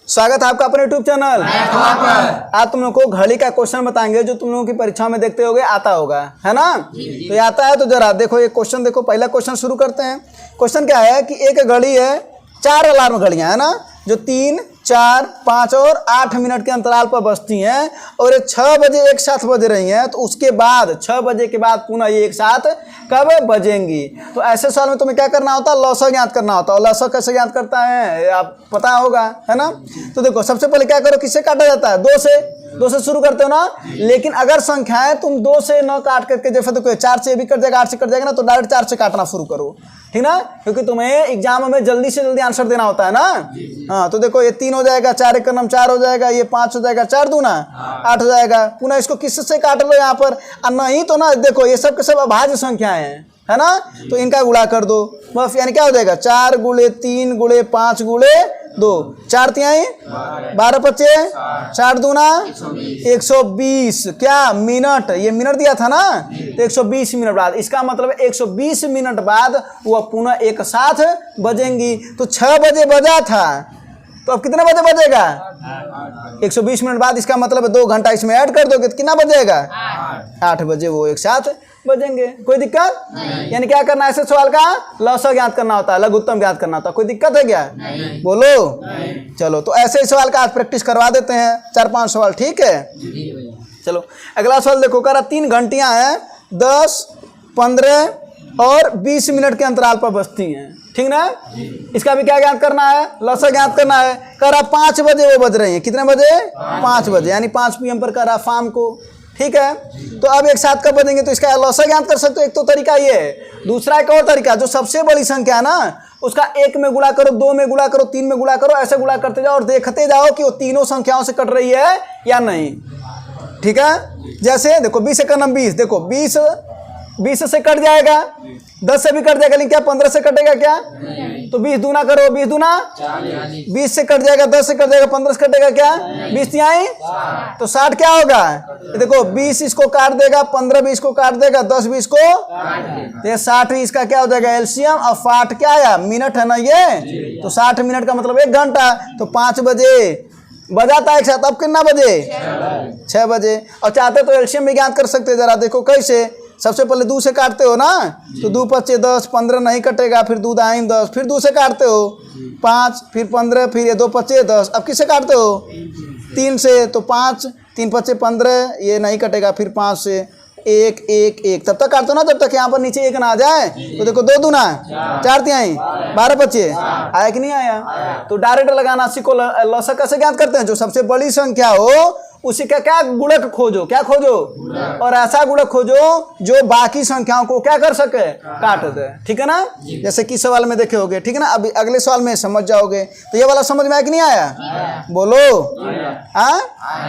स्वागत है आपका अपने यूट्यूब चैनल। आज तुम लोग को घड़ी का क्वेश्चन बताएंगे जो तुम लोगों की परीक्षा में देखते होगे आता होगा, है ना। तो ये आता है तो जरा देखो ये क्वेश्चन देखो। पहला क्वेश्चन शुरू करते हैं। क्वेश्चन क्या है कि एक घड़ी है, 4 अलार्म घड़ियां है ना, जो 3, 4, 5 और 8 मिनट के अंतराल पर बजती हैं और ये 6 बजे एक साथ बज रही हैं। तो उसके बाद 6 बजे के बाद पुनः ये एक साथ कब बजेंगी। तो ऐसे सवाल में तुम्हें क्या करना होता है, लॉसक ज्ञात करना होता है। और लॉसक कैसे ज्ञात करता है आप पता होगा, है ना। तो देखो सबसे पहले क्या करो, किससे काटा जाता है, 2 से शुरू करते हो ना। लेकिन अगर संख्याएं तुम 2 से न काट करके, जैसे देखो 4 से भी कट जाएगा, 8 से कट जाएगा ना, तो डायरेक्ट 4 से काटना शुरू करो, ठीक ना। क्योंकि तुम्हें एग्जाम में जल्दी से जल्दी आंसर देना होता है ना। हाँ तो देखो ये 3 हो जाएगा, 4 एक नम 4 हो जाएगा, ये 5 हो जाएगा, 4 दूना 8 हो जाएगा। पुनः इसको किससे काट लो यहाँ पर, नहीं तो ना देखो ये सब के सब अभाज्य संख्याएं हैं, है ना। तो इनका गुणा कर दो बस, यानी क्या हो जाएगा 4 गुणे 3 गुणे 5 गुणे 2, 4 तिहाई 12 पच्चे 4 दूना 120 क्या मिनट, ये मिनट दिया था ना, तो 120 मिनट बाद। इसका मतलब 120 मिनट बाद वह पुनः एक साथ बजेंगी। तो 6 बजे बजा था, तो अब कितने बजे बजेगा 120 मिनट बाद। इसका मतलब 2 घंटा इसमें ऐड कर दोगे तो कितना बजेगा 8 बजे वो एक साथ बजेंगे। कोई दिक्कत यानी क्या करना है, ऐसे सवाल का लॉसक ज्ञात करना होता है, लघुत्तम ज्ञात करना होता है। कोई दिक्कत है क्या, बोलो। चलो तो ऐसे ही सवाल का आज प्रैक्टिस करवा देते हैं, 4-5 सवाल, ठीक है। चलो अगला सवाल देखो, कह रहा 3 घंटियां हैं 10, 15 और 20 मिनट के अंतराल पर बजती हैं, ठीक ना। इसका भी क्या ज्ञात करना है, लॉसक ज्ञात करना है। कह रहा 5 बजे वो बज रही हैं, कितने बजे 5 बजे, यानी 5 PM पर कह रहा शाम को, ठीक है। तो अब एक साथ कब बजेंगे, तो इसका लॉसक ज्ञात कर सकते हो। एक तो तरीका ये है, दूसरा एक और तरीका, जो सबसे बड़ी संख्या है ना उसका 1 में गुणा करो, 2 में गुणा करो, 3 में गुणा करो, ऐसे गुणा करते जाओ और देखते जाओ कि वो तीनों संख्याओं से कट रही है या नहीं, ठीक है। जैसे देखो 20 से 20, देखो 20 से कट जाएगा, 10 से भी कट जाएगा, लेकिन क्या 15 से कटेगा क्या, तो 20 दूना करो, 20 दूना 20 से कट जाएगा, 10 से कट जाएगा, 15 से कटेगा क्या 20 तिहाई, तो 60 क्या होगा। देखो 20 इसको काट देगा, 15 20 को काट देगा, 10 20 को, ये 60 इसका क्या हो जाएगा एलसीएम। और 60 क्या आया, मिनट है ना ये, तो 60 मिनट का मतलब 1 घंटा। तो 5 बजे बजा था एक साथ, अब कितना बजे 6 बजे। और चाहते तो एलसीएम भी ज्ञात कर सकते, जरा देखो कैसे। सबसे पहले 2 से काटते हो ना, तो 2 पच्चे 10, 15 नहीं कटेगा, फिर 2 दाईं 10, फिर 2 से काटते हो 5, फिर 15, फिर ये 2 पच्चे 10। अब किससे काटते हो 3 से, तो 5 3 पच्चे 15, ये नहीं कटेगा, फिर 5 से 1 1 1, तब तक काटते हो ना जब तक यहाँ पर नीचे 1 ना आ जाए। तो देखो 2 दूना 4 तिहाई 12 पच्चे, आया कि नहीं आया। तो डायरेक्ट लगाना सीखो। लॉसक कैसे ज्ञात करते हैं, जो सबसे बड़ी संख्या हो उसी का क्या गुणक खोजो, क्या खोजो, और ऐसा गुणक खोजो जो बाकी संख्याओं को क्या कर सके, काट दे, ठीक है ना। जैसे कि सवाल में देखे होगे, ठीक है ना। अभी अगले सवाल में समझ जाओगे। तो ये वाला समझ में आया कि नहीं आया, बोलो। हाँ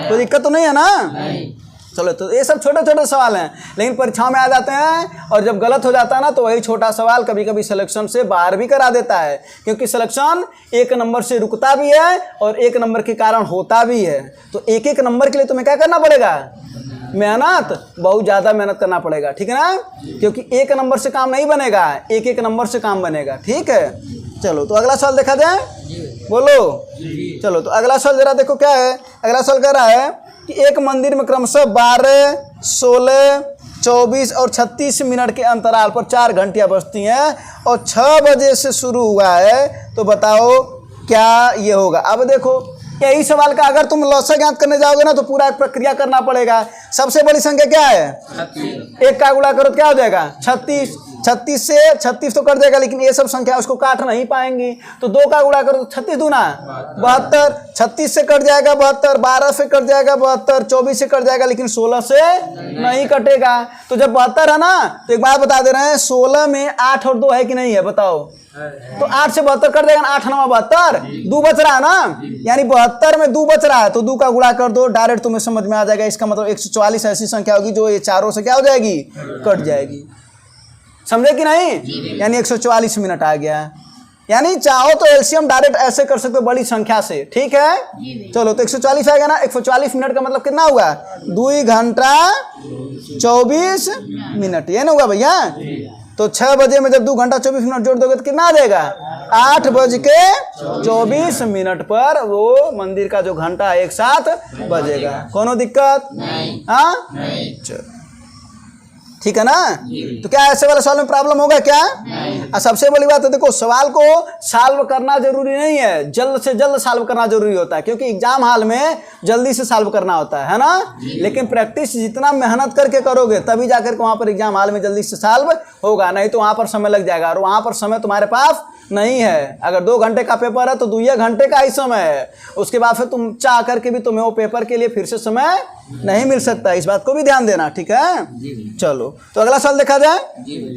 कोई दिक्कत तो नहीं है ना। चलो तो ये सब छोटे छोटे सवाल हैं, लेकिन परीक्षाओं में आ जाते हैं, और जब गलत हो जाता है ना तो वही छोटा सवाल कभी कभी सिलेक्शन से बाहर भी करा देता है। क्योंकि सिलेक्शन 1 नंबर से रुकता भी है और 1 नंबर के कारण होता भी है। तो 1 नंबर के लिए तुम्हें क्या करना पड़ेगा, मेहनत, बहुत ज़्यादा मेहनत करना पड़ेगा, ठीक है ना। क्योंकि 1 नंबर से काम नहीं बनेगा, 1 नंबर से काम बनेगा, ठीक है। चलो तो अगला सवाल देखा जाए, बोलो। चलो तो अगला सवाल जरा देखो क्या है। अगला सवाल कह रहा है कि एक मंदिर में क्रमशः 12, 16, 24 और 36 मिनट के अंतराल पर 4 घंटियां बजती हैं और 6 बजे से शुरू हुआ है। तो बताओ क्या ये होगा। अब देखो यही सवाल का अगर तुम लॉसक ज्ञात करने जाओगे ना तो पूरा एक प्रक्रिया करना पड़ेगा। सबसे बड़ी संख्या क्या है 1 का गुणा करो, क्या हो जाएगा 36, 36 से 36 तो कट जाएगा, लेकिन ये सब संख्या उसको काट नहीं पाएंगी। तो 2 का गुणा करो तो 36 दूना 72, 36 से कट जाएगा 72, 12 से कट जाएगा 72, 24 से कट जाएगा, लेकिन 16 से नहीं कटेगा। तो जब 72 है ना, तो एक बात बता दे रहे हैं, 16 में 8 और 2 है कि नहीं है, बताओ। तो 8 से 72 कट जाएगा, 8 9 72, 2 बच रहा है ना, यानी 72 में 2 बच रहा है, तो 2 का गुणा कर दो, डायरेक्ट तुम्हें समझ में आ जाएगा। इसका मतलब 144 ऐसी संख्या होगी जो ये चारों से क्या हो जाएगी, कट जाएगी। समझे कि नहीं, यानी 144 मिनट आ गया। यानी चाहो तो एलसीएम डायरेक्ट ऐसे कर सकते हो बड़ी संख्या से, ठीक है। चलो तो 144 आएगा ना, 144 मिनट का मतलब कितना हुआ 2 घंटा 24 मिनट, ये ना हुआ भैया। तो 6 बजे में जब 2 घंटा 24 मिनट जोड़ दोगे तो कितना आ जाएगा 8:24 पर वो मंदिर का जो घंटा एक साथ बजेगा। कोनो दिक्कत? हाँ, चलो ठीक है ना। तो क्या ऐसे वाले सवाल में प्रॉब्लम होगा क्या? और सबसे बड़ी बात है, देखो सवाल को सॉल्व करना जरूरी नहीं है, जल्द से जल्द सॉल्व करना जरूरी होता है, क्योंकि एग्जाम हॉल में जल्दी से सॉल्व करना होता है ना। लेकिन प्रैक्टिस जितना मेहनत करके करोगे तभी जाकर के वहां पर एग्जाम हॉल में जल्दी से सॉल्व होगा, नहीं तो वहां पर समय लग जाएगा, और वहां पर समय तुम्हारे पास नहीं है। अगर 2 घंटे का पेपर है तो 2 घंटे का ही समय है, उसके बाद फिर तुम चाह करके भी तुम्हें वो पेपर के लिए फिर से समय नहीं मिल सकता। इस बात को भी ध्यान देना, ठीक है। चलो तो अगला सवाल देखा जाए।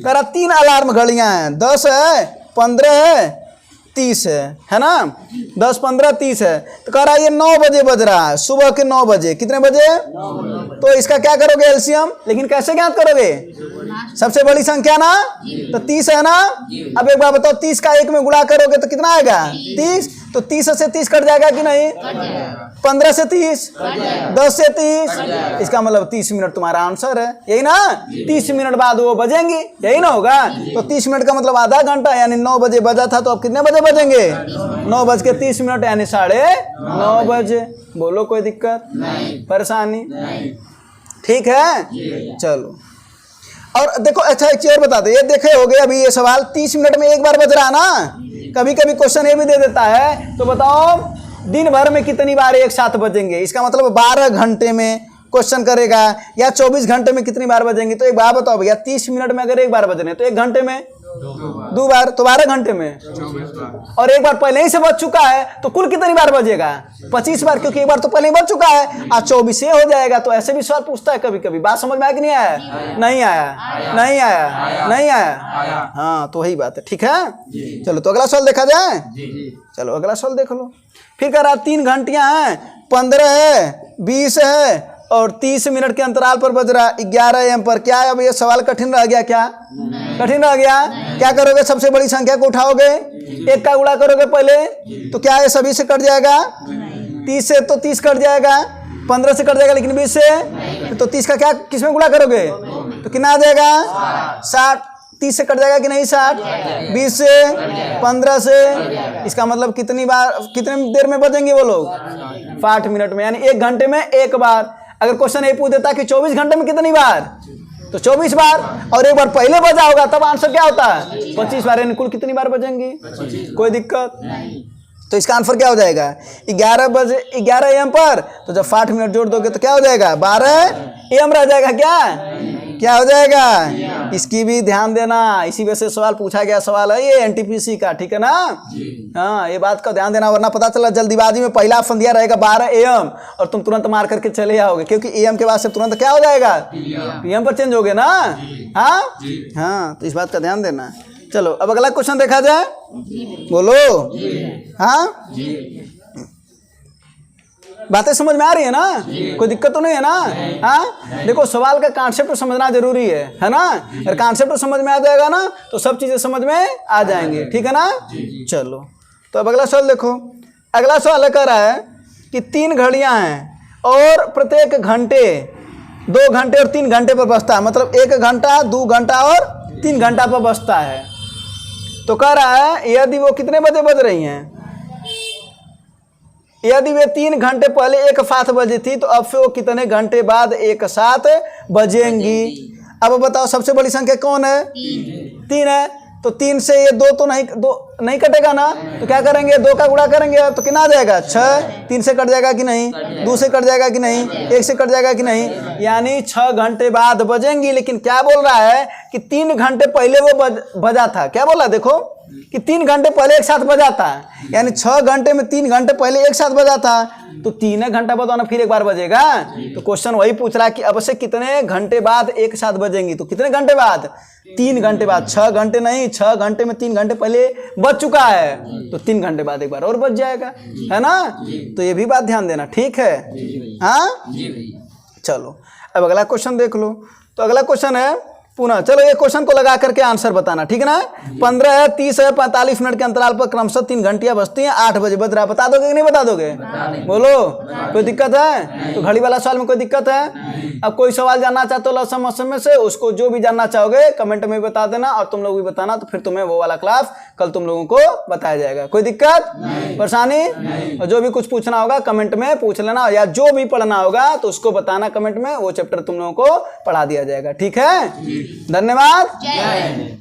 कह रहा 3 अलार्म घड़ियां हैं, 10 है, 15 है, 30 है ना। 10, 15, 30 है। तो कह रहा है ये 9 बजे बज रहा है, सुबह के 9 बजे। कितने बजे? 9 बजे। तो इसका क्या करोगे? एलसीएम। लेकिन कैसे ज्ञात करोगे? सबसे बड़ी संख्या ना, तो 30 है ना। अब एक बार बताओ, 30 का 1 में गुणा करोगे तो कितना आएगा? 30। तो 30 से 30 कट जाएगा कि नहीं? 15 से 30, 10 से 30, इसका मतलब 30 मिनट तुम्हारा आंसर है, यही ना। 30 मिनट बाद वो बजेंगी, यही ना होगा। तो 30 मिनट का मतलब आधा घंटा, यानी 9 बजे बजा था, तो अब कितने बजे बजेंगे? 9:30 यानी 9:30 बजे। बोलो कोई दिक्कत नहीं, परेशानी नहीं, ठीक है। चलो और देखो, अच्छा एक चीज और बता दे, ये देखे होगे अभी ये सवाल 30 मिनट में एक बार बज रहा ना। कभी कभी क्वेश्चन ये भी दे देता है, तो बताओ दिन भर में कितनी बार एक साथ बजेंगे। इसका मतलब 12 घंटे में क्वेश्चन करेगा, या 24 घंटे में कितनी बार बजेंगे। तो एक बार बताओ भैया, 30 मिनट में अगर एक बार बज रहे तो 1 घंटे में 2 बार, तो 12 घंटे में 24 बार। और एक बार पहले ही से बज चुका है, तो कुल कितनी बार बजेगा? 25 बार, क्योंकि एक बार तो पहले ही बज चुका है, आज 24 हो जाएगा। तो ऐसे भी सवाल पूछता है कभी कभी। बात समझ में आया कि नहीं आया? नहीं आया, नहीं आया, नहीं आया। हाँ, तो वही बात है, ठीक है। चलो तो अगला सवाल देखा जाए। चलो अगला सवाल देख लो। फिर कह रहा 3 घंटियां हैं, 15 है, 20 है और 30 मिनट के अंतराल पर बज रहा 11 AM पर। क्या अब ये सवाल कठिन रह गया क्या? कठिन रह गया। क्या करोगे? सबसे बड़ी संख्या को उठाओगे, 1 का गुणा करोगे पहले, तो क्या ये सभी से कट जाएगा? 30 से तो 30 कट जाएगा, 15 से कट जाएगा, लेकिन 20 से तो 30 का क्या किस में गुणा करोगे? तो कितना आ जाएगा? 60। 30 से कट जाएगा कि नहीं? 60। 20 से, 15 से, इसका मतलब कितनी बार, कितने देर में बजेंगे वो लोग? 60 मिनट में, यानी 1 घंटे में 1 बार। अगर क्वेश्चन ये पूछ देता कि 24 घंटे में कितनी बार, तो 24 बार, और एक बार पहले बजा होगा तब आंसर क्या होता है? 25 बार। यानी कुल कितनी बार बजेंगी? कोई दिक्कत नहीं। तो इसका आंसर क्या हो जाएगा? 11 AM पर। तो जब 60 मिनट जोड़ दोगे तो क्या हो जाएगा? 12 AM रह जाएगा। क्या हो जाएगा? इसकी भी ध्यान देना, इसी वजह से सवाल पूछा गया सवाल है ये एनटीपीसी का, ठीक है ना। हाँ, ये बात का ध्यान देना, वरना पता चला जल्दीबाजी में पहला ऑप्शन दिया रहेगा 12 AM और तुम तुरंत मार करके चले जाओगे, क्योंकि AM के बाद से तुरंत क्या हो जाएगा? PM पर चेंज हो गए ना। हाँ हाँ, तो इस बात का ध्यान देना। चलो अब अगला क्वेश्चन देखा जाए। बोलो। हाँ, बातें समझ में आ रही है ना? कोई दिक्कत तो नहीं है ना? हाँ, देखो सवाल का कॉन्सेप्ट समझना जरूरी है ना। अगर कॉन्सेप्ट समझ में आ जाएगा ना तो सब चीजें समझ में आ जाएंगी, ठीक है ना। चलो तो अब अगला सवाल देखो। अगला सवाल कह रहा है कि 3 घड़ियां हैं और प्रत्येक घंटे 2 घंटे और 3 घंटे पर बजता है, मतलब 1 घंटा, 2 घंटा और 3 घंटा पर बजता है। तो कह रहा है यदि वो कितने बजे बज रही हैं? यदि वे 3 घंटे पहले एक साथ बजी थी तो अब वो कितने घंटे बाद एक साथ बजेंगी? अब बताओ सबसे बड़ी संख्या कौन है? 3 है। तो 3 से ये 2 तो नहीं कटेगा ना, तो क्या करेंगे? 2 का गुणा करेंगे तो कितना आ जाएगा? 6। 3 से कट जाएगा कि नहीं? 2 से कट जाएगा कि नहीं? 1 से कट जाएगा कि नहीं? यानी 6 घंटे बाद बजेंगी। लेकिन क्या बोल रहा है कि 3 घंटे पहले वो बजा था। क्या बोला? देखो कि 3 घंटे पहले एक साथ बजा था, यानी 6 घंटे में 3 घंटे पहले एक साथ बजा था, तो 3 घंटा बाद आना फिर एक बार बजेगा। तो क्वेश्चन वही पूछ रहा है कि अब से कितने घंटे बाद एक साथ बजेंगी? तो कितने घंटे बाद? 3 घंटे बाद। 6 घंटे नहीं, 6 घंटे में 3 घंटे पहले बज चुका है, तो 3 घंटे बाद एक बार और बज जाएगा, है ना। तो ये भी बात ध्यान देना, ठीक है। हाँ, चलो अब अगला क्वेश्चन देख लो। तो अगला क्वेश्चन है पुनः, चलो ये क्वेश्चन को लगा करके आंसर बताना, ठीक है ना। 15 है, 30 है, 45 मिनट के अंतराल पर क्रमशः 3 घंटियां बजती हैं, 8 बजे बज रहा है। बता दोगे कि नहीं बता दोगे? बोलो। कोई दिक्कत है? तो घड़ी वाला सवाल में कोई दिक्कत है? अब कोई सवाल जानना चाहते हो लव मौसम में से, उसको जो भी जानना चाहोगे कमेंट में बता देना, और तुम लोग भी बताना, तो फिर तुम्हें वो वाला क्लास कल तुम लोगों को बताया जाएगा। कोई दिक्कत परेशानी? और जो भी कुछ पूछना होगा कमेंट में पूछ लेना, या जो भी पढ़ना होगा तो उसको बताना कमेंट में, वो चैप्टर तुम लोगों को पढ़ा दिया जाएगा। ठीक है, धन्यवाद।